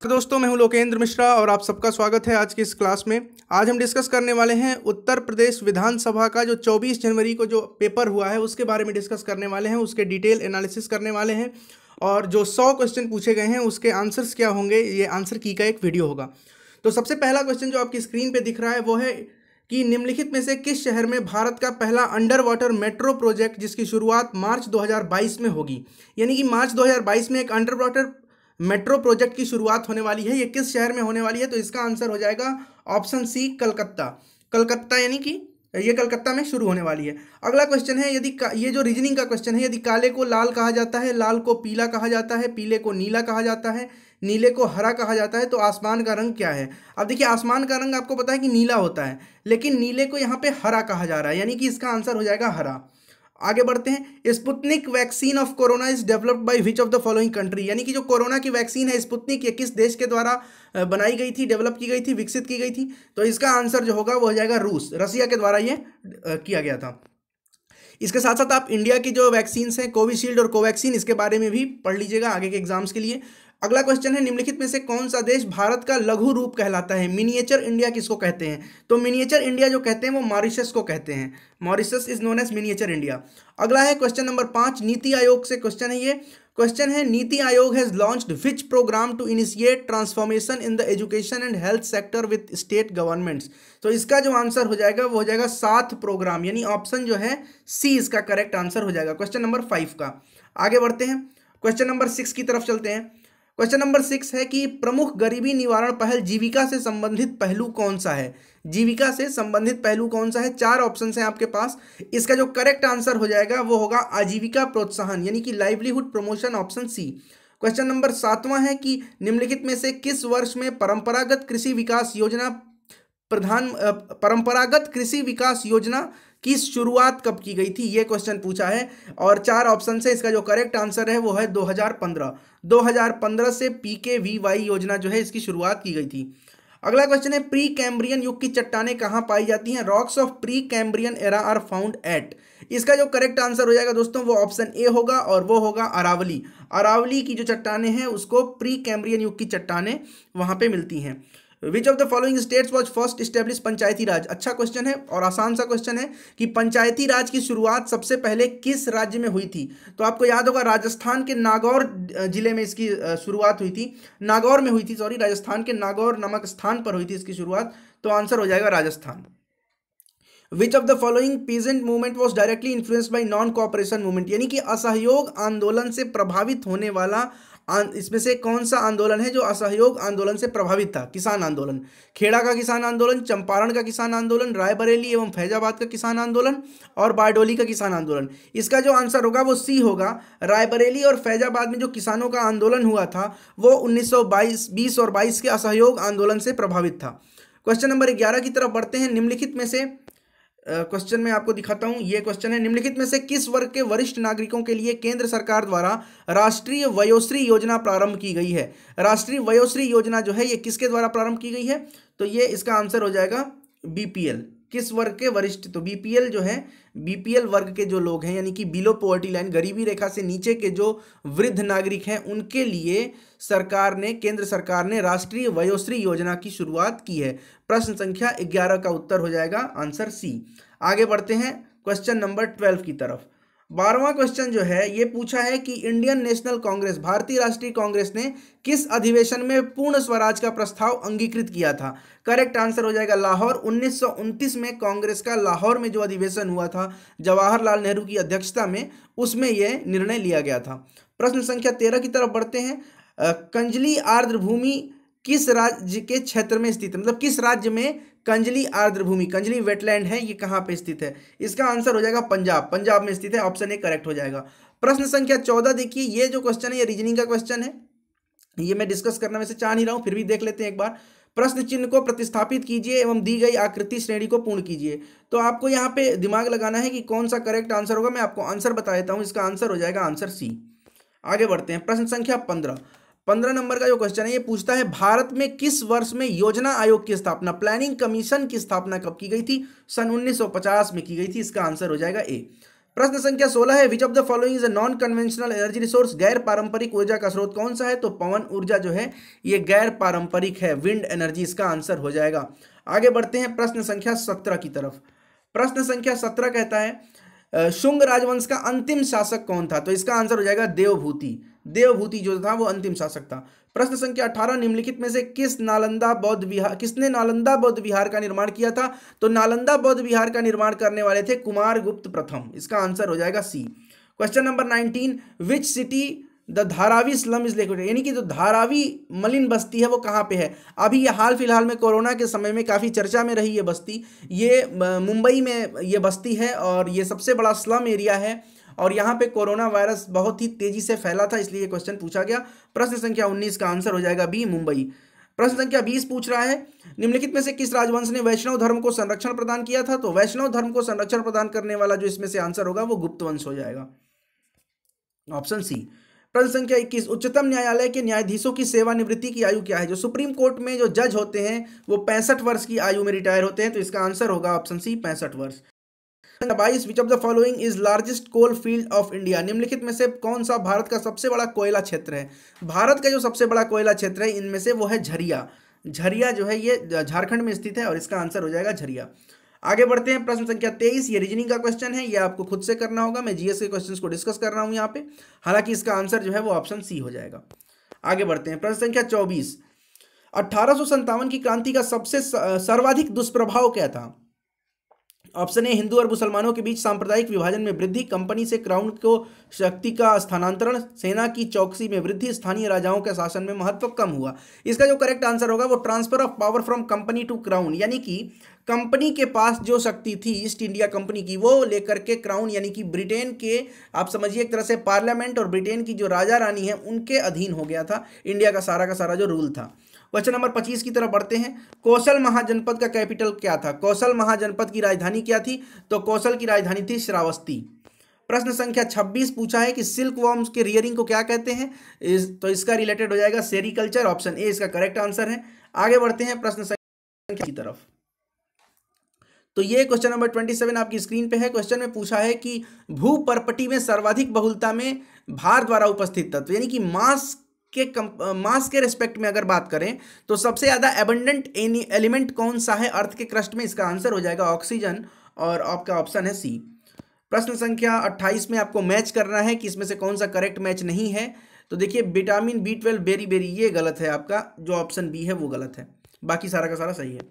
तो दोस्तों मैं हूं लोकेंद्र मिश्रा और आप सबका स्वागत है आज की इस क्लास में। आज हम डिस्कस करने वाले हैं उत्तर प्रदेश विधानसभा का जो 24 जनवरी को जो पेपर हुआ है उसके बारे में डिस्कस करने वाले हैं, उसके डिटेल एनालिसिस करने वाले हैं और जो 100 क्वेश्चन पूछे गए हैं उसके आंसर्स क्या होंगे, ये आंसर की का एक वीडियो होगा। तो सबसे पहला क्वेश्चन जो आपकी स्क्रीन पर दिख रहा है वो है कि निम्नलिखित में से किस शहर में भारत का पहला अंडर वाटर मेट्रो प्रोजेक्ट जिसकी शुरुआत मार्च 2022 में होगी, यानी कि मार्च 2022 में एक अंडर वाटर मेट्रो प्रोजेक्ट की शुरुआत होने वाली है। ये किस शहर में होने वाली है? तो इसका आंसर हो जाएगा ऑप्शन सी, कलकत्ता। कलकत्ता यानी कि ये कलकत्ता में शुरू होने वाली है। अगला क्वेश्चन है, ये जो रीजनिंग का क्वेश्चन है, यदि काले को लाल कहा जाता है, लाल को पीला कहा जाता है, पीले को नीला कहा जाता है, नीले को हरा कहा जाता है, तो आसमान का रंग क्या है? अब देखिए, आसमान का रंग आपको पता है कि नीला होता है, लेकिन नीले को यहाँ पे हरा कहा जा रहा है, यानी कि इसका आंसर हो जाएगा हरा। आगे बढ़ते हैं। Sputnik vaccine of corona is developed by which of the following country, यानी कि जो कोरोना की वैक्सीन है स्पुतनिक, ये किस देश के द्वारा बनाई गई थी, डेवलप की गई थी, विकसित की गई थी? तो इसका आंसर जो होगा वो हो जाएगा रूस, रसिया के द्वारा ये किया गया था। इसके साथ साथ आप इंडिया की जो वैक्सीन हैं कोविशील्ड और कोवैक्सीन, इसके बारे में भी पढ़ लीजिएगा आगे के एग्जाम्स के लिए। अगला क्वेश्चन है, निम्नलिखित में से कौन सा देश भारत का लघु रूप कहलाता है? मिनिएचर इंडिया किसको कहते हैं? तो मिनिएचर इंडिया जो कहते हैं वो मॉरिशस को कहते हैं। Mauritius is known as miniature India. अगला है क्वेश्चन नंबर 5, नीति आयोग से क्वेश्चन है ये। क्वेश्चन है, NITI Aayog has launched which programme to initiate transformation in the education and health sector with state governments. तो इसका जो आंसर हो जाएगा वो हो जाएगा 7 प्रोग्राम, यानी ऑप्शन जो है सी इसका करेक्ट आंसर हो जाएगा क्वेश्चन नंबर 5 का। आगे बढ़ते हैं, क्वेश्चन नंबर 6 की तरफ चलते हैं। क्वेश्चन नंबर 6 है कि प्रमुख गरीबी निवारण पहल जीविका से संबंधित पहलू कौन सा है? जीविका से संबंधित पहलू कौन सा है? 4 ऑप्शन हैं आपके पास। इसका जो करेक्ट आंसर हो जाएगा वो होगा आजीविका प्रोत्साहन, यानी कि livelihood promotion, option C. Question number 7वां है कि निम्नलिखित में से किस वर्ष में परंपरागत कृषि विकास योजना की शुरुआत कब की गई थी? ये क्वेश्चन पूछा है और 4 ऑप्शन से इसका जो करेक्ट आंसर है वो है 2015। 2015 से PKVY योजना जो है इसकी शुरुआत की गई थी। अगला क्वेश्चन है, प्री कैम्ब्रियन युग की चट्टानें कहाँ पाई जाती हैं? Rocks of Precambrian era are found at. इसका जो करेक्ट आंसर हो जाएगा दोस्तों वो ऑप्शन ए होगा और वो होगा अरावली। अरावली की जो चट्टानें हैं उसको प्री कैम्ब्रियन युग की चट्टानें वहां पे मिलती हैं। Which of the following states was first establish Panchayati Raj? अच्छा क्वेश्चन है और आसान सा क्वेश्चन है कि पंचायती राज की शुरुआत सबसे पहले किस राज्य में हुई थी? तो आपको याद होगा राजस्थान के नागौर जिले में इसकी शुरुआत हुई थी, नागौर में हुई थी, सॉरी, राजस्थान के नागौर नामक स्थान पर हुई थी इसकी शुरुआत। तो आंसर हो जाएगा राजस्थान। विच of the following peasant movement was directly influenced by non cooperation movement, यानी कि असहयोग आंदोलन से प्रभावित होने वाला इसमें से कौन सा आंदोलन है जो असहयोग आंदोलन से प्रभावित था? किसान आंदोलन, खेड़ा का किसान आंदोलन, चंपारण का किसान आंदोलन, रायबरेली एवं फैजाबाद का किसान आंदोलन और बारडोली का किसान आंदोलन। इसका जो आंसर होगा वो सी होगा। रायबरेली और फैजाबाद में जो किसानों का आंदोलन हुआ था वो 1920 और 22 के असहयोग आंदोलन से प्रभावित था। क्वेश्चन नंबर 11 की तरफ बढ़ते हैं। निम्नलिखित में से क्वेश्चन में आपको दिखाता हूं, ये क्वेश्चन है, निम्नलिखित में से किस वर्ग के वरिष्ठ नागरिकों के लिए केंद्र सरकार द्वारा राष्ट्रीय वयोश्री योजना प्रारंभ की गई है? राष्ट्रीय वयोश्री योजना जो है ये किसके द्वारा प्रारंभ की गई है? तो ये इसका आंसर हो जाएगा बीपीएल। किस वर्ग के वरिष्ठ? तो बीपीएल जो है, बीपीएल वर्ग के जो लोग हैं, यानी कि बिलो पॉवर्टी लाइन, गरीबी रेखा से नीचे के जो वृद्ध नागरिक हैं, उनके लिए सरकार ने, केंद्र सरकार ने राष्ट्रीय वयोश्री योजना की शुरुआत की है। प्रश्न संख्या 11 का उत्तर हो जाएगा आंसर सी। आगे बढ़ते हैं क्वेश्चन नंबर 12 की तरफ। 12वां क्वेश्चन जो है ये पूछा है कि इंडियन नेशनल कांग्रेस, भारतीय राष्ट्रीय कांग्रेस ने किस अधिवेशन में पूर्ण स्वराज का प्रस्ताव अंगीकृत किया था? करेक्ट आंसर हो जाएगा लाहौर। 1929 में कांग्रेस का लाहौर में जो अधिवेशन हुआ था जवाहरलाल नेहरू की अध्यक्षता में, उसमें यह निर्णय लिया गया था। प्रश्न संख्या 13 की तरफ बढ़ते हैं। कंजली आर्द्र भूमि किस राज्य के क्षेत्र में स्थित है? मतलब किस राज्य में कंजली आर्द्र भूमि, कंजली वेटलैंड है, ये कहाँ पे स्थित है? इसका आंसर हो जाएगा पंजाब। पंजाब में स्थित है, ऑप्शन ए करेक्ट हो जाएगा। प्रश्न संख्या 14 देखिए, ये जो क्वेश्चन है ये रीजनिंग का क्वेश्चन है, ये मैं डिस्कस करना वैसे चाह नहीं रहा हूं, फिर भी देख लेते हैं एक बार। प्रश्न चिन्ह को प्रतिस्थापित कीजिए एवं दी गई आकृति श्रेणी को पूर्ण कीजिए। तो आपको यहाँ पे दिमाग लगाना है कि कौन सा करेक्ट आंसर होगा। मैं आपको आंसर बता देता हूँ, इसका आंसर हो जाएगा आंसर सी। आगे बढ़ते हैं, प्रश्न संख्या 15 नंबर का जो क्वेश्चन है ये पूछता है, भारत में किस वर्ष में योजना आयोग की स्थापना, प्लानिंग कमीशन की स्थापना कब की गई थी? सन 1950 में की गई थी। इसका आंसर हो जाएगा ए। प्रश्न संख्या 16 है, विच of the following is a non conventional energy resource. गैर पारंपरिक ऊर्जा का स्रोत कौन सा है? तो पवन ऊर्जा जो है ये गैर पारंपरिक है, विंड एनर्जी इसका आंसर हो जाएगा। आगे बढ़ते हैं प्रश्न संख्या 17 की तरफ। प्रश्न संख्या 17 कहता है शुंग राजवंश का अंतिम शासक कौन था? तो इसका आंसर हो जाएगा देवभूति। देवभूति जो था वो अंतिम शासक था। प्रश्न संख्या 18, निम्नलिखित में से किसने नालंदा बौद्ध विहार का निर्माण किया था? तो नालंदा बौद्ध विहार का निर्माण करने वाले थे कुमारगुप्त प्रथम, इसका आंसर हो जाएगा C. Question number 19, which city the Dharavi slum is located, यानी कि जो धारावी मलिन बस्ती है वो कहाँ पे है? अभी ये हाल फिलहाल में कोरोना के समय में काफ़ी चर्चा में रही ये बस्ती, ये मुंबई में ये बस्ती है और ये सबसे बड़ा स्लम एरिया है और यहाँ पे कोरोना वायरस बहुत ही तेजी से फैला था, इसलिए ये क्वेश्चन पूछा गया। प्रश्न संख्या 19 का आंसर हो जाएगा बी, मुंबई। प्रश्न संख्या 20 पूछ रहा है, निम्नलिखित में से किस राजवंश ने वैष्णव धर्म को संरक्षण प्रदान किया था? तो वैष्णव धर्म को संरक्षण प्रदान करने वाला जो इसमें से आंसर होगा वो गुप्त वंश हो जाएगा, ऑप्शन सी। प्रश्न संख्या 21, उच्चतम न्यायालय के न्यायाधीशों की सेवानिवृत्ति की आयु क्या है? जो सुप्रीम कोर्ट में जो जज होते हैं वो 65 वर्ष की आयु में रिटायर होते हैं, तो इसका आंसर होगा ऑप्शन सी, 65 वर्ष। 22, which of the following is largest coal field of India. निम्नलिखित में से कौन सा भारत का सबसे बड़ा कोयला क्षेत्र है? भारत का जो सबसे बड़ा कोयला क्षेत्र है इनमें से वो है झरिया। झरिया जो है ये झारखंड में स्थित है और इसका आंसर हो जाएगा झरिया। आगे बढ़ते हैं प्रश्न संख्या 23, ये रीजनिंग का क्वेश्चन है, ये आपको खुद से करना होगा, मैं जीएस के क्वेश्चंस को डिस्कस कर रहा हूं यहाँ पे, हालांकि इसका आंसर जो है वो ऑप्शन सी हो जाएगा। आगे बढ़ते हैं प्रश्न संख्या 24, 1857 की क्रांति का सबसे सर्वाधिक दुष्प्रभाव क्या था? ऑप्शन ए, हिंदू और मुसलमानों के बीच सांप्रदायिक विभाजन में वृद्धि, कंपनी से क्राउन को शक्ति का स्थानांतरण, सेना की चौकसी में वृद्धि, स्थानीय राजाओं के शासन में महत्व कम हुआ। इसका जो करेक्ट आंसर होगा वो transfer of power from company to crown, यानी कि कंपनी के पास जो शक्ति थी ईस्ट इंडिया कंपनी की वो लेकर के क्राउन यानी कि ब्रिटेन के, आप समझिए एक तरह से पार्लियामेंट और ब्रिटेन की जो राजा रानी है उनके अधीन हो गया था इंडिया का सारा जो रूल था। क्वेश्चन नंबर 25 की तरफ बढ़ते हैं। कौशल महाजनपद का कैपिटल क्या था? कौशल महाजनपद की राजधानी क्या थी? तो कौशल की राजधानी थी श्रावस्ती। प्रश्न संख्या 26 पूछा है कि सिल्क वॉर्म्स के रियरिंग को क्या कहते हैं? तो इसका रिलेटेड हो जाएगा सेरिकल्चर, ऑप्शन ए इसका करेक्ट आंसर है। आगे बढ़ते हैं प्रश्न संख्या की तरफ। तो ये क्वेश्चन नंबर 27 आपकी स्क्रीन पे है। क्वेश्चन में पूछा है कि भूपर्पटी में सर्वाधिक बहुलता में भार द्वारा उपस्थित तत्व, यानी कि मास के रेस्पेक्ट में अगर बात करें तो सबसे ज्यादा एबंडेंट एलिमेंट कौन सा है अर्थ के क्रस्ट में? इसका आंसर हो जाएगा ऑक्सीजन और आपका ऑप्शन है सी। प्रश्न संख्या 28 में आपको मैच करना है कि इसमें से कौन सा करेक्ट मैच नहीं है। तो देखिए विटामिन B12 बेरी ये गलत है, आपका जो ऑप्शन बी है वो गलत है, बाकी सारा का सारा सही है।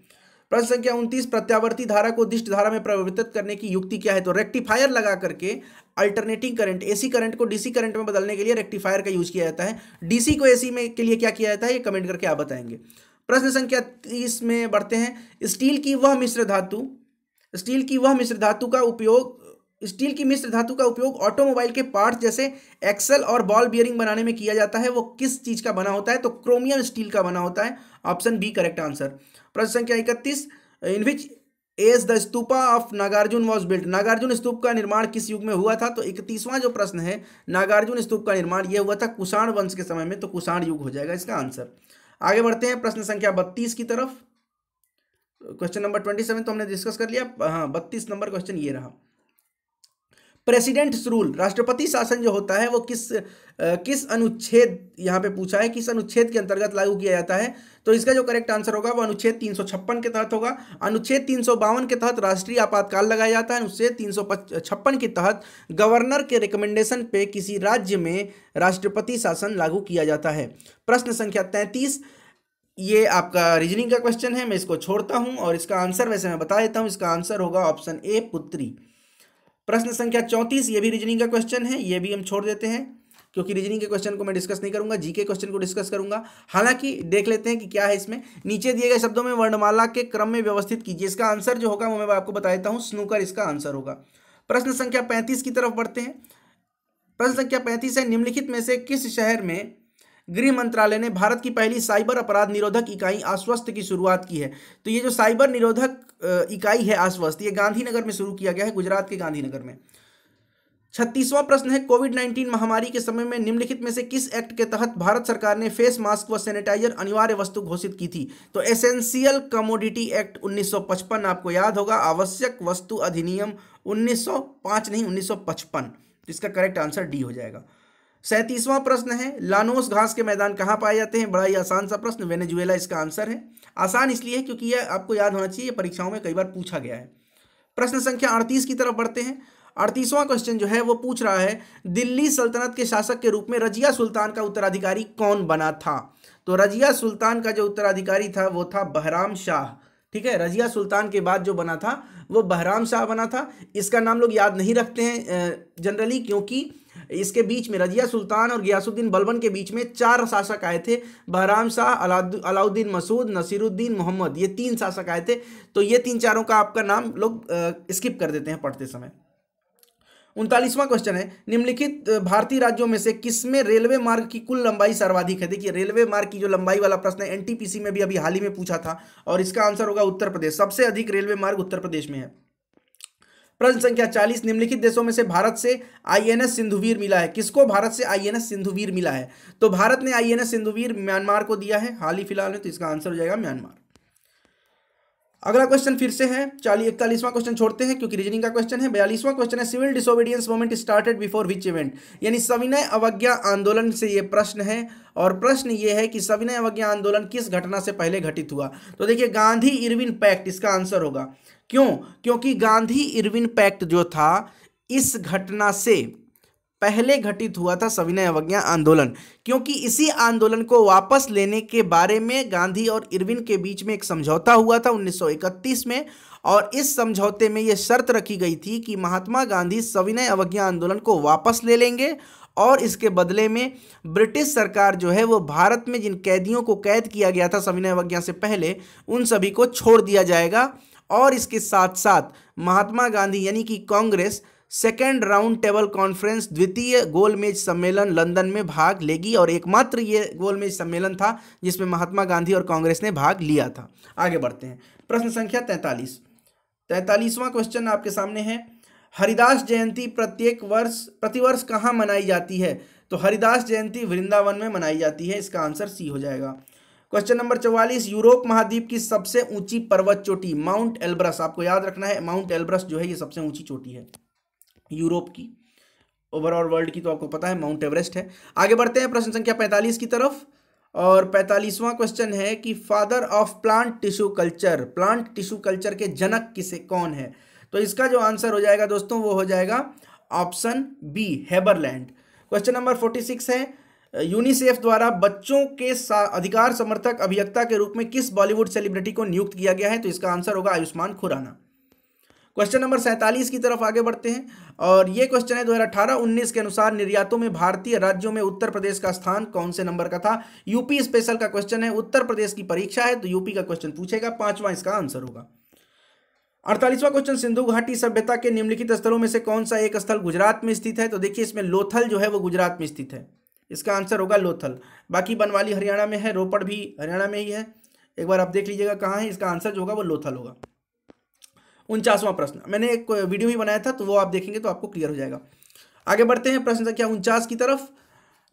प्रश्न संख्या 29, प्रत्यावर्ती धारा को दिष्ट धारा में परिवर्तित करने की युक्ति क्या है? तो रेक्टिफायर लगा करके अल्टरनेटिंग करंट, एसी करंट को डीसी करंट में बदलने के लिए रेक्टिफायर का यूज किया जाता है। डीसी को एसी में के लिए क्या किया जाता है ये कमेंट करके आप बताएंगे। प्रश्न संख्या 30 में बढ़ते हैं। स्टील की मिश्र धातु का उपयोग ऑटोमोबाइल के पार्ट्स जैसे एक्सल और बॉल बियरिंग बनाने में किया जाता है, वो किस चीज का बना होता है? तो क्रोमियम स्टील का बना होता है, ऑप्शन बी करेक्ट आंसर। प्रश्न संख्या 31, in which age the stupa of Nagarjuna was built. Nagarjuna स्तूप का निर्माण किस युग में हुआ था? तो 31वां जो प्रश्न है, नागार्जुन स्तूप का निर्माण यह हुआ था कुषाण वंश के समय में, तो कुषाण युग हो जाएगा इसका आंसर। आगे बढ़ते हैं प्रश्न संख्या 32 की तरफ। क्वेश्चन नंबर 27 तो हमने डिस्कस कर लिया, हाँ 32 नंबर क्वेश्चन ये रहा। प्रेसिडेंट्स रूल, राष्ट्रपति शासन जो होता है वो किस अनुच्छेद, यहाँ पे पूछा है किस अनुच्छेद के अंतर्गत लागू किया जाता है? तो इसका जो करेक्ट आंसर होगा वो अनुच्छेद 356 के तहत होगा। अनुच्छेद 352 के तहत राष्ट्रीय आपातकाल लगाया जाता है। अनुच्छेद 356 के तहत गवर्नर के रिकमेंडेशन पे किसी राज्य में राष्ट्रपति शासन लागू किया जाता है। प्रश्न संख्या 33, ये आपका रीजनिंग का क्वेश्चन है, मैं इसको छोड़ता हूं और इसका आंसर वैसे मैं बता देता हूं, इसका आंसर होगा ऑप्शन ए पुत्री। प्रश्न संख्या 34, ये भी रीजनिंग का क्वेश्चन है, ये भी हम छोड़ देते हैं क्योंकि रीजनिंग के क्वेश्चन को मैं डिस्कस नहीं करूंगा, जीके क्वेश्चन को डिस्कस करूंगा। हालांकि देख लेते हैं कि क्या है इसमें। नीचे दिए गए शब्दों में वर्णमाला के क्रम में व्यवस्थित कीजिए, इसका आंसर जो होगा वो मैं आपको बता देता हूं, स्नूकर इसका आंसर होगा। प्रश्न संख्या 35 की तरफ बढ़ते हैं। प्रश्न संख्या 35 है, निम्नलिखित में से किस शहर में गृह मंत्रालय ने भारत की पहली साइबर अपराध निरोधक इकाई आश्वस्त की शुरुआत की है? तो ये जो साइबर निरोधक इकाई है आश्वस्त, ये गांधीनगर में शुरू किया गया है, गुजरात के गांधीनगर में। 36वां प्रश्न है, कोविड-19 महामारी के समय में निम्नलिखित में से किस एक्ट के तहत भारत सरकार ने फेस मास्क व सैनिटाइजर अनिवार्य वस्तु घोषित की थी? तो एसेंशियल कमोडिटी एक्ट 1955 आपको याद होगा, आवश्यक वस्तु अधिनियम 1905 नहीं 1955, इसका करेक्ट आंसर डी हो जाएगा। 37वां प्रश्न है, लानोस घास के मैदान कहाँ पाए जाते हैं? बड़ा ही आसान सा प्रश्न, वेनेजुएला इसका आंसर है। आसान इसलिए है क्योंकि यह आपको याद होना चाहिए, परीक्षाओं में कई बार पूछा गया है। प्रश्न संख्या 38 की तरफ बढ़ते हैं। 38वां क्वेश्चन जो है वो पूछ रहा है, दिल्ली सल्तनत के शासक के रूप में रजिया सुल्तान का उत्तराधिकारी कौन बना था? तो रजिया सुल्तान का जो उत्तराधिकारी था वो था बहराम शाह। ठीक है, रजिया सुल्तान के बाद जो बना था वो बहराम शाह बना था। इसका नाम लोग याद नहीं रखते हैं जनरली, क्योंकि इसके बीच में रजिया सुल्तान और गियासुद्दीन बलबन के बीच में 4 शासक आए थे, बहराम शाह, अलाउद्दीन मसूद, नसीरुद्दीन मोहम्मद, ये 3 शासक आए थे। तो ये 3-4 का आपका नाम लोग स्किप कर देते हैं पढ़ते समय। 39वां क्वेश्चन है, निम्नलिखित भारतीय राज्यों में से किसमें रेलवे मार्ग की कुल लंबाई सर्वाधिक है? देखिए रेलवे मार्ग की जो लंबाई वाला प्रश्न है एनटीपीसी में भी अभी हाल ही में पूछा था और इसका आंसर होगा उत्तर प्रदेश। सबसे अधिक रेलवे मार्ग उत्तर प्रदेश में है। प्रश्न संख्या 40, निम्नलिखित देशों में से भारत से आईएनएस सिंधुवीर मिला है? किसको भारत से आईएनएस सिंधुवीर मिला है? तो भारत ने आईएनएस सिंधुवीर म्यांमार को दिया है हाल ही फिलहाल में, तो इसका आंसर हो जाएगा म्यांमार। अगला क्वेश्चन फिर से है 41वां क्वेश्चन छोड़ते हैं क्योंकि रीजनिंग का क्वेश्चन है। 42वां क्वेश्चन है, civil disobedience movement started before which event? यानी सविनय अवज्ञा आंदोलन से ये प्रश्न है और प्रश्न ये है कि सविनय अवज्ञा आंदोलन किस घटना से पहले घटित हुआ? तो देखिए गांधी इरविन पैक्ट इसका आंसर होगा। क्यों? क्योंकि गांधी इरविन पैक्ट जो था इस घटना से पहले घटित हुआ था सविनय अवज्ञा आंदोलन, क्योंकि इसी आंदोलन को वापस लेने के बारे में गांधी और इरविन के बीच में एक समझौता हुआ था 1931 में, और इस समझौते में यह शर्त रखी गई थी कि महात्मा गांधी सविनय अवज्ञा आंदोलन को वापस ले लेंगे और इसके बदले में ब्रिटिश सरकार जो है वो भारत में जिन कैदियों को कैद किया गया था सविनय अवज्ञा से पहले उन सभी को छोड़ दिया जाएगा। और इसके साथ साथ महात्मा गांधी यानी कि Congress second round table conference द्वितीय गोलमेज सम्मेलन लंदन में भाग लेगी और एकमात्र ये गोलमेज सम्मेलन था जिसमें महात्मा गांधी और कांग्रेस ने भाग लिया था। आगे बढ़ते हैं, प्रश्न संख्या 43वां क्वेश्चन आपके सामने है, हरिदास जयंती प्रतिवर्ष कहाँ मनाई जाती है? तो हरिदास जयंती वृंदावन में मनाई जाती है, इसका आंसर सी हो जाएगा। क्वेश्चन नंबर 44, यूरोप महाद्वीप की सबसे ऊंची पर्वत चोटी माउंट एल्ब्रस, आपको याद रखना है माउंट एल्ब्रस जो है ये सबसे ऊंची चोटी है यूरोप की। ओवरऑल वर्ल्ड की तो आपको पता है माउंट एवरेस्ट है। आगे बढ़ते हैं प्रश्न संख्या 45 की तरफ और 45वां क्वेश्चन है कि father of plant tissue culture के जनक कौन है? तो इसका जो आंसर हो जाएगा दोस्तों वो हो जाएगा option B, Haberland. Question number 46 है, यूनिसेफ द्वारा बच्चों के अधिकार समर्थक अभियंता के रूप में किस बॉलीवुड सेलिब्रिटी को नियुक्त किया गया है? तो इसका आंसर होगा आयुष्मान खुराना। क्वेश्चन नंबर 47 की तरफ आगे बढ़ते हैं और ये क्वेश्चन है 2018-19 के अनुसार निर्यातों में भारतीय राज्यों में उत्तर प्रदेश का स्थान कौन से नंबर का था? यूपी स्पेशल का क्वेश्चन है, उत्तर प्रदेश की परीक्षा है तो यूपी का क्वेश्चन पूछेगा, 5वां इसका आंसर होगा। 48वां क्वेश्चन, सिंधु घाटी सभ्यता के निम्नलिखित स्थलों में से कौन सा एक स्थल गुजरात में स्थित है? तो देखिए इसमें लोथल जो है वो गुजरात में स्थित है, इसका आंसर होगा लोथल। बाकी बनवाली हरियाणा में है, रोपड़ भी हरियाणा में ही है, एक बार आप देख लीजिएगा कहाँ है, इसका आंसर जो होगा वो लोथल होगा। 49वां प्रश्न, मैंने एक वीडियो भी बनाया था तो वो आप देखेंगे तो आपको क्लियर हो जाएगा। आगे बढ़ते हैं प्रश्न संख्या 49 की तरफ,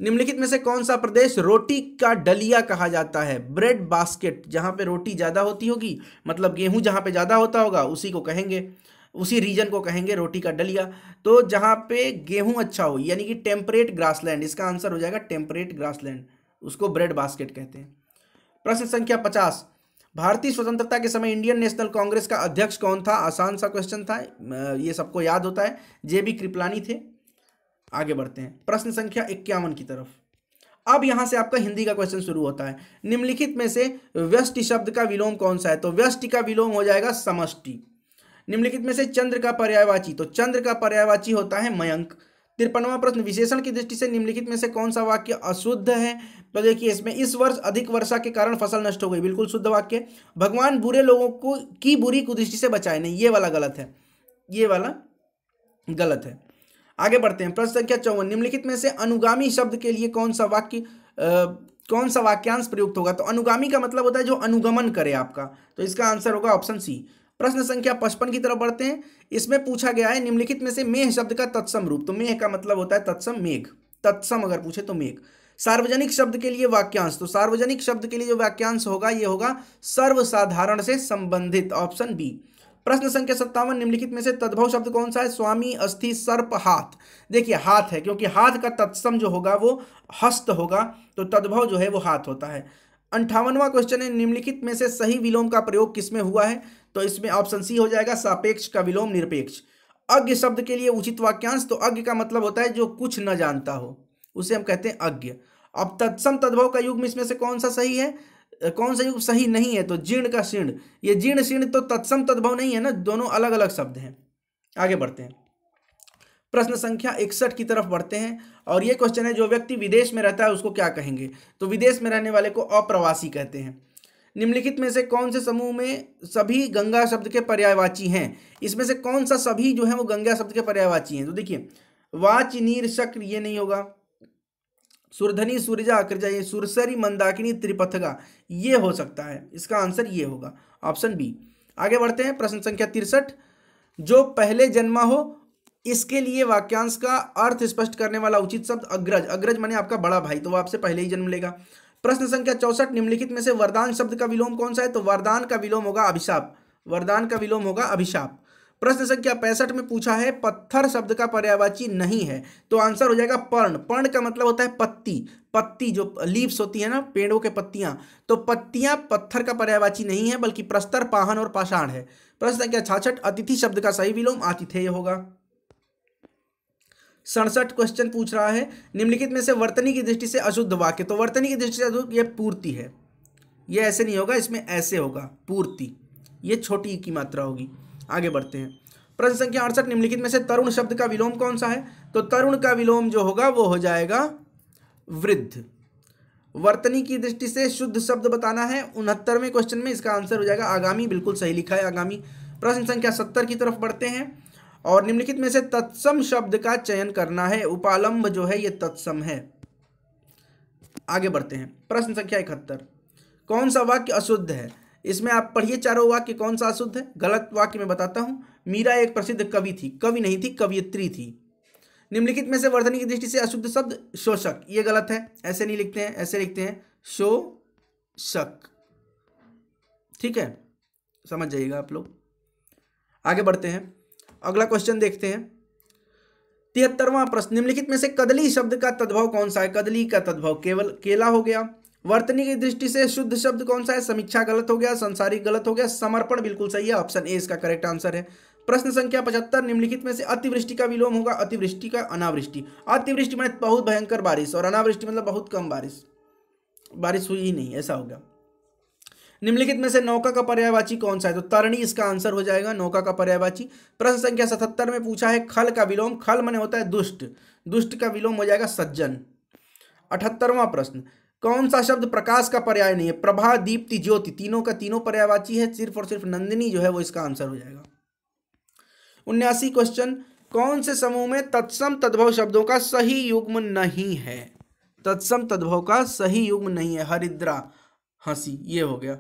निम्नलिखित में से कौन सा प्रदेश रोटी का डलिया कहा जाता है? ब्रेड बास्केट, जहां पे रोटी ज्यादा होती होगी मतलब गेहूं जहां पे ज्यादा होता होगा उसी को कहेंगे, उसी रीजन को कहेंगे रोटी का डलिया। तो जहां पे गेहूं अच्छा हो यानी कि टेम्परेट ग्रासलैंड, इसका आंसर हो जाएगा टेम्परेट ग्रासलैंड, उसको ब्रेड बास्केट कहते हैं। प्रश्न संख्या 50, भारतीय स्वतंत्रता के समय इंडियन नेशनल कांग्रेस का अध्यक्ष कौन था? आसान सा क्वेश्चन था, ये सबको याद होता है, जेबी कृपलानी थे। आगे बढ़ते हैं प्रश्न संख्या 51 की तरफ। अब यहां से आपका हिंदी का क्वेश्चन शुरू होता है, निम्नलिखित में से व्यष्टि शब्द का विलोम कौन सा है? तो व्यष्टि का विलोम हो जाएगा समष्टि। निम्नलिखित में से चंद्र का पर्यायवाची, तो चंद्र का पर्यायवाची होता है मयंक। 53वां प्रश्न, विशेषण की दृष्टि से निम्नलिखित में से कौन सा वाक्य अशुद्ध है? तो देखिए इसमें इस वर्ष अधिक वर्षा के कारण फसल नष्ट हो गई, बिल्कुल शुद्ध वाक्य। भगवान बुरे लोगों को की बुरी कुदृष्टि से बचाए, नहीं ये वाला गलत है, ये वाला गलत है। आगे बढ़ते हैं प्रश्न संख्या 54, निम्नलिखित में से अनुगामी शब्द के लिए कौन सा वाक्यांश प्रयुक्त होगा? तो अनुगामी का मतलब होता है जो अनुगमन करे आपका, तो इसका आंसर होगा ऑप्शन सी, प्रश्न संख्या 55 की तरफ बढ़ते हैं। इसमें पूछा गया है निम्नलिखित में से मेघ शब्द का तत्सम रूप। तो मेघ का मतलब होता है तत्सम, मेघ, तत्सम अगर पूछे तो मेघ। सार्वजनिक शब्द के लिए वाक्यांश, तो सार्वजनिक शब्द के लिए जो वाक्यांश होगा ये होगा सर्वसाधारण से संबंधित, ऑप्शन बी। प्रश्न संख्या 57, निम्नलिखित में से तद्भव शब्द कौन सा है? स्वामी, अस्थि, सर्प, हाथ। देखिए हाथ है, क्योंकि हाथ का तत्सम जो होगा वो हस्त होगा, तो तद्भव जो है वो हाथ होता है। 58वां क्वेश्चन है, निम्नलिखित में से सही विलोम का प्रयोग किसमें हुआ है? तो इसमें ऑप्शन सी हो जाएगा, सापेक्ष का विलोम, निरपेक्ष। अज्ञ शब्द के लिए उचित वाक्यांश, तो अज्ञ का मतलब होता है जो कुछ न जानता हो, उसे हम कहते हैं अज्ञ। अब तत्सम तद्भव का युग्म इसमें से कौन सा सही है? कौन सा युग्म सही नहीं है? तो जीर्ण का शीर्ण, ये जीर्ण शीर्ण तो तत्सम तद्भव नहीं है ना, दोनों अलग अलग शब्द हैं। आगे बढ़ते हैं, प्रश्न संख्या 61 की तरफ बढ़ते हैं, और ये क्वेश्चन है, जो व्यक्ति विदेश में रहता है उसको क्या कहेंगे? तो विदेश में रहने वाले को अप्रवासी कहते हैं। निम्नलिखित में से कौन से समूह में सभी गंगा शब्द के पर्यायवाची हैं? इसमें से कौन सा सभी जो है वो गंगा शब्द के पर्यायवाची हैं? तो देखिए वाच, नीर, शक्र ये नहीं होगा, सुरधनी, सूर्यजा, अकृजा, ये सुरसरी, मंदाकिनी, त्रिपथगा ये हो सकता है, इसका आंसर ये होगा, ऑप्शन बी। आगे बढ़ते हैं, प्रश्न संख्या 63, जो पहले जन्मा हो इसके लिए वाक्यांश का अर्थ स्पष्ट करने वाला उचित शब्द अग्रज। अग्रज माने आपका बड़ा भाई, तो वो आपसे पहले ही जन्म लेगा। प्रश्न संख्या 64, निम्नलिखित में से वरदान शब्द का विलोम कौन सा है? तो वरदान का विलोम होगा अभिशाप, वरदान का विलोम होगा अभिशाप। प्रश्न संख्या 65 में पूछा है पत्थर शब्द का पर्यायवाची नहीं है, तो आंसर हो जाएगा पर्ण। पर्ण का मतलब होता है पत्ती, पत्ती जो लीव्स होती है ना, पेड़ों के पत्तियां, तो पत्तियां पत्थर का पर्यायवाची नहीं है, बल्कि प्रस्तर, पाहन और पाषाण है। प्रश्न संख्या 66, अतिथि शब्द का सही विलोम आतिथेय होगा। 67 क्वेश्चन पूछ रहा है, निम्नलिखित में से वर्तनी की दृष्टि से अशुद्ध वाक्य। तो वर्तनी की दृष्टि से अशुद्ध, ये पूर्ति है, ये ऐसे नहीं होगा, इसमें ऐसे होगा पूर्ति, ये छोटी की मात्रा होगी। आगे बढ़ते हैं, प्रश्न संख्या 68, निम्नलिखित में से तरुण शब्द का विलोम कौन सा है? तो तरुण का विलोम जो होगा वो हो जाएगा वृद्ध। वर्तनी की दृष्टि से शुद्ध शब्द बताना है 69वें क्वेश्चन में, इसका आंसर हो जाएगा आगामी, बिल्कुल सही लिखा है आगामी। प्रश्न संख्या 70 की तरफ बढ़ते हैं, और निम्नलिखित में से तत्सम शब्द का चयन करना है। उपालंब जो है ये तत्सम है। आगे बढ़ते हैं, प्रश्न संख्या 71, कौन सा वाक्य अशुद्ध है? इसमें आप पढ़िए चारों वाक्य, कौन सा अशुद्ध है। गलत वाक्य मैं बताता हूं, मीरा एक प्रसिद्ध कवि थी, कवि नहीं थी, कवियत्री थी। निम्नलिखित में से वर्तनी की दृष्टि से अशुद्ध शब्द शोषक, ये गलत है, ऐसे नहीं लिखते हैं, ऐसे लिखते हैं शोषक, ठीक है, समझ जाइएगा आप लोग। आगे बढ़ते हैं, अगला क्वेश्चन देखते हैं, 73वां प्रश्न, निम्नलिखित में से कदली शब्द का तद्भव कौन सा है? कदली का तद्भव केवल केला हो गया। वर्तनी की दृष्टि से शुद्ध शब्द कौन सा है? समीक्षा गलत हो गया, संसारिक गलत हो गया, समर्पण बिल्कुल सही है, ऑप्शन ए इसका करेक्ट आंसर है। प्रश्न संख्या 75, निम्नलिखित में से अतिवृष्टि का विलोम होगा? अतिवृष्टि का अनावृष्टि। अतिवृष्टि मतलब बहुत भयंकर बारिश, और अनावृष्टि मतलब बहुत कम बारिश, बारिश हुई ही नहीं, ऐसा होगा। निम्नलिखित में से नौका का पर्यायवाची कौन सा है? तो तरणी इसका आंसर हो जाएगा, नौका का पर्यायवाची। प्रश्न संख्या 77 में पूछा है खल का विलोम। खल माने होता है दुष्ट, दुष्ट का विलोम हो जाएगा सज्जन। 78वां प्रश्न, कौन सा शब्द प्रकाश का पर्याय नहीं है? प्रभा, दीप्ति, ज्योति, तीनों का तीनों पर्यायवाची है, सिर्फ और सिर्फ नंदिनी जो है वो इसका आंसर हो जाएगा। 79 क्वेश्चन, कौन से समूह में तत्सम तद्भव शब्दों का सही युग्म नहीं है? तत्सम तद्भव का सही युग्म नहीं है, हरिद्रा, हंसी, ये हो गया,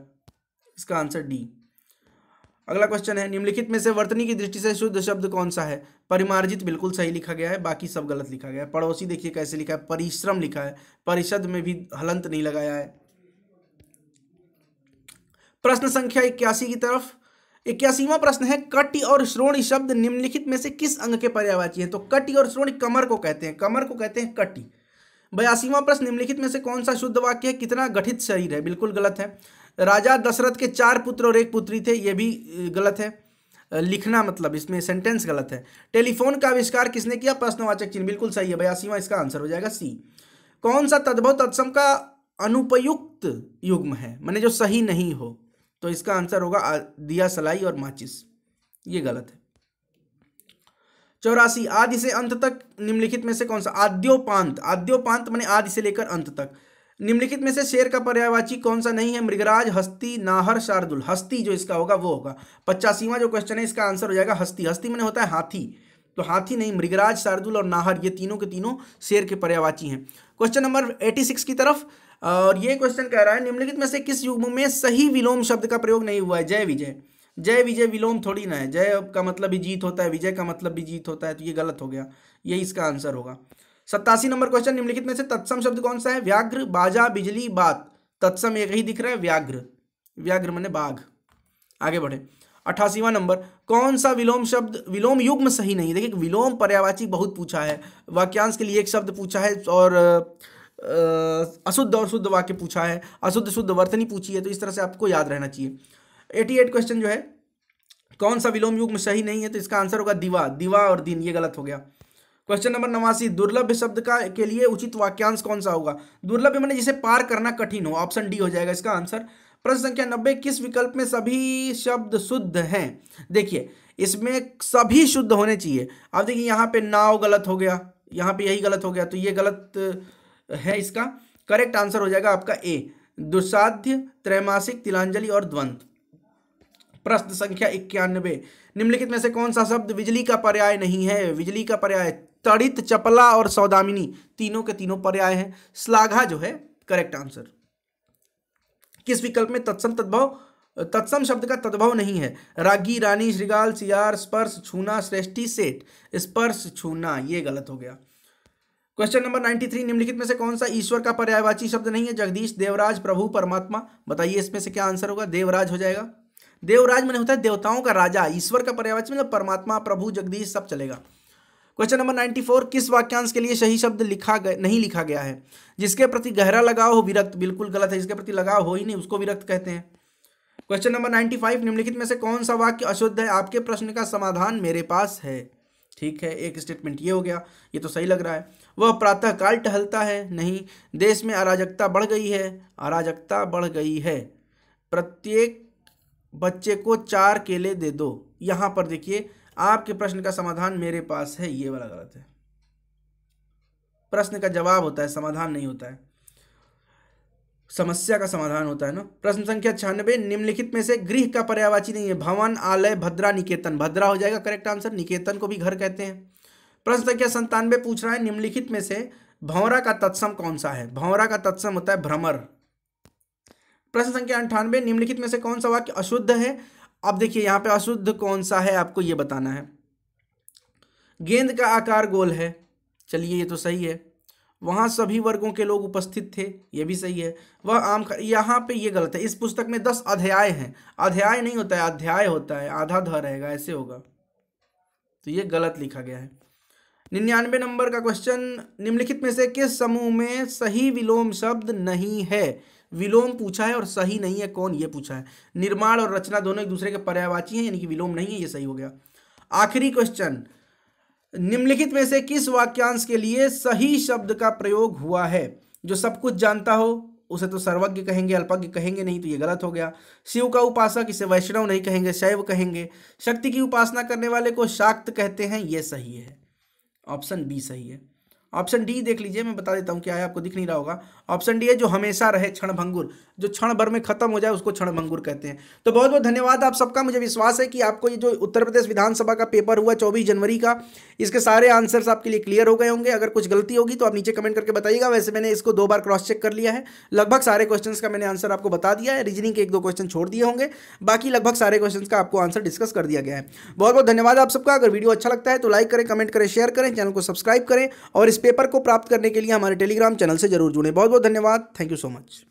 इसका आंसर डी। अगला क्वेश्चन है, निम्नलिखित में से वर्तनी की दृष्टि से शुद्ध शब्द कौन सा है? परिमार्जित बिल्कुल सही लिखा गया है, बाकी सब गलत लिखा गया है। पड़ोसी देखिए कैसे लिखा है, परिश्रम लिखा है, परिषद में भी हलंत नहीं लगाया है। प्रश्न संख्या 81 की तरफ, 81वां प्रश्न है, कटि और श्रोणि शब्द निम्नलिखित में से किस अंग के पर्यायवाची है? तो कटि और श्रोणि कमर को कहते हैं, कमर को कहते हैं कटि। 82वां प्रश्न, निम्नलिखित में से कौन सा शुद्ध वाक्य है? कितना गठित शरीर है, बिल्कुल गलत है। राजा दशरथ के 4 पुत्र और 1 पुत्री थे, यह भी गलत है, लिखना मतलब इसमें सेंटेंस गलत है। टेलीफोन का आविष्कार किसने किया? प्रश्नवाचक चिन्ह, बिल्कुल सही है, 82वां इसका आंसर हो जाएगा सी। कौन सा तद्भव तत्सम का अनुपयुक्त युग्म है, माने जो सही नहीं हो? तो इसका आंसर होगा दिया, सलाई और माचिस, ये गलत है। 84, आदि से अंत तक निम्नलिखित में से कौन सा? आद्योपांत, आद्योपांत माने आदि से लेकर अंत तक। निम्नलिखित में से शेर का पर्यायवाची कौन सा नहीं है? मृगराज, हस्ती, नाहर, शार्दुल। हस्ती जो इसका होगा वो होगा। 85वां जो क्वेश्चन है इसका आंसर हो जाएगा हस्ती। हस्ती माने होता है हाथी, तो हाथी नहीं, मृगराज, शार्दुल और नाहर ये तीनों के तीनों शेर के पर्यायवाची हैं। क्वेश्चन नंबर 86 की तरफ, और ये क्वेश्चन कह रहा है निम्नलिखित में से किस युग्म में सही विलोम शब्द का प्रयोग नहीं हुआ है? जय विजय। जय विजय विलोम थोड़ी ना है, जय का मतलब भी जीत होता है, विजय का मतलब भी जीत होता है, तो ये गलत हो गया, यही इसका आंसर होगा। 87 नंबर क्वेश्चन, निम्नलिखित में से तत्सम शब्द कौन सा है? व्याघ्र, बाजा, बिजली, बात। तत्सम एक ही दिख रहा है, व्याघ्र, व्याघ्र माने बाघ। आगे बढ़े। 88वां नंबर, कौन सा विलोम शब्द, विलोम युग्म सही नहीं है? देखिए विलोम पर्यायवाची बहुत पूछा है, वाक्यांश के लिए एक शब्द पूछा है, और अशुद्ध और शुद्ध वाक्य पूछा है, अशुद्ध शुद्ध वर्तनी पूछी है, तो इस तरह से आपको याद रहना चाहिए। 88 क्वेश्चन जो है, कौन सा विलोम युग्म सही नहीं है? तो इसका आंसर होगा दिवा, दिवा और दिन, ये गलत हो गया। क्वेश्चन नंबर 89, दुर्लभ शब्द का के लिए उचित वाक्यांश कौन सा होगा? दुर्लभ माने जिसे पार करना कठिन हो, ऑप्शन डी हो जाएगा इसका आंसर। प्रश्न संख्या 90, किस विकल्प में सभी शब्द शुद्ध हैं? देखिए इसमें सभी शुद्ध होने चाहिए। अब देखिए यहाँ पे नाव गलत हो गया, यहाँ पे यही गलत हो गया, तो ये गलत है। इसका करेक्ट आंसर हो जाएगा आपका ए, दुस्साध्य, त्रैमासिक, तिलांजलि और द्वंद्व। प्रश्न संख्या 91, निम्नलिखित में से कौन सा शब्द बिजली का पर्याय नहीं है? बिजली का पर्याय तड़ित, चपला और सौदामिनी, तीनों के तीनों पर्याय हैं। श्लाघा जो है करेक्ट आंसर। किस विकल्प में तत्सम तद्भव, तत्सम शब्द का तद्भव नहीं है? रागी, रानी, श्रृगाल, सियार, स्पर्श, छूना, श्रेष्ठी, सेठ। स्पर्श, छूना, ये गलत हो गया। क्वेश्चन नंबर 93, निम्नलिखित में से कौन सा ईश्वर का पर्यायवाची शब्द नहीं है? जगदीश, देवराज, प्रभु, परमात्मा। बताइए इसमें से क्या आंसर होगा? देवराज हो जाएगा। देवराज माने होता है देवताओं का राजा, ईश्वर का पर्यायवाची मतलब परमात्मा, प्रभु, जगदीश सब चलेगा। क्वेश्चन नंबर 94, किस वाक्यांश के लिए सही शब्द नहीं लिखा गया है? जिसके प्रति गहरा लगाव हो विरक्त, बिल्कुल गलत है, जिसके प्रति लगाव हो ही नहीं उसको विरक्त कहते हैं। क्वेश्चन नंबर 95, निम्नलिखित में से कौन सा वाक्य अशुद्ध है? आपके प्रश्न का समाधान मेरे पास है। ठीक है, एक स्टेटमेंट ये हो गया, ये तो सही लग रहा है। वह प्रातः काल टहलता है, नहीं। देश में अराजकता बढ़ गई है, अराजकता बढ़ गई है। प्रत्येक बच्चे को 4 केले दे दो। यहां पर देखिए आपके प्रश्न का समाधान मेरे पास है, ये वाला गलत है। प्रश्न का जवाब होता है, समाधान नहीं होता है, समस्या का समाधान होता है ना। प्रश्न संख्या 96, निम्नलिखित में से गृह का पर्यायवाची नहीं है? भवन, आलय, भद्रा, निकेतन। भद्रा हो जाएगा करेक्ट आंसर, निकेतन को भी घर कहते हैं। प्रश्न संख्या 97 पूछ रहा है, निम्नलिखित में से भंवरा का तत्सम कौन सा है? भंवरा का तत्सम होता है भ्रमर। प्रश्न संख्या 98, निम्नलिखित में से कौन सा वाक्य अशुद्ध है? अब देखिए यहाँ पे अशुद्ध कौन सा है आपको ये बताना है। गेंद का आकार गोल है, चलिए ये तो सही है। वहाँ सभी वर्गों के लोग उपस्थित थे, ये भी सही है। वह आम यहाँ पे ये गलत है। इस पुस्तक में 10 अध्याय हैं, अध्याय नहीं होता है, अध्याय होता है, आधा ध रहेगा, ऐसे होगा, तो ये गलत लिखा गया है। 99 नंबर का क्वेश्चन, निम्नलिखित में से किस समूह में सही विलोम शब्द नहीं है? विलोम पूछा है और सही नहीं है, कौन ये पूछा है? निर्माण और रचना दोनों एक दूसरे के पर्यायवाची हैं, यानी कि विलोम नहीं है, ये सही हो गया। आखिरी क्वेश्चन, निम्नलिखित में से किस वाक्यांश के लिए सही शब्द का प्रयोग हुआ है? जो सब कुछ जानता हो उसे तो सर्वज्ञ कहेंगे, अल्पज्ञ कहेंगे नहीं, तो ये गलत हो गया। शिव का उपासक, इसे वैष्णव नहीं कहेंगे, शैव कहेंगे। शक्ति की उपासना करने वाले को शाक्त कहते हैं, ये सही है, ऑप्शन बी सही है। ऑप्शन डी देख लीजिए, मैं बता देता हूँ क्या है, आपको दिख नहीं रहा होगा। ऑप्शन डी है जो हमेशा रहे, क्षणभंगुर, जो क्षण भर में खत्म हो जाए उसको क्षणभंगुर कहते हैं। तो बहुत बहुत धन्यवाद आप सबका। मुझे विश्वास है कि आपको ये जो उत्तर प्रदेश विधानसभा का पेपर हुआ 24 जनवरी का, इसके सारे आंसर्स आपके लिए क्लियर हो गए होंगे। अगर कुछ गलती होगी तो आप नीचे कमेंट करके बताइएगा। वैसे मैंने इसको 2 बार क्रॉस चेक कर लिया है, लगभग सारे क्वेश्चन का मैंने आंसर आपको बता दिया है। रीजनिंग के 1-2 क्वेश्चन छोड़ दिए होंगे, बाकी लगभग सारे क्वेश्चन का आपको आंसर डिस्कस कर दिया गया है। बहुत बहुत धन्यवाद आप सबका। अगर वीडियो अच्छा लगता है तो लाइक करें, कमेंट करें, शेयर करें, चैनल को सब्सक्राइब करें और इस पेपर को प्राप्त करने के लिए हमारे टेलीग्राम चैनल से जरूर जुड़ें। बहुत बहुत धन्यवाद, थैंक यू सो मच।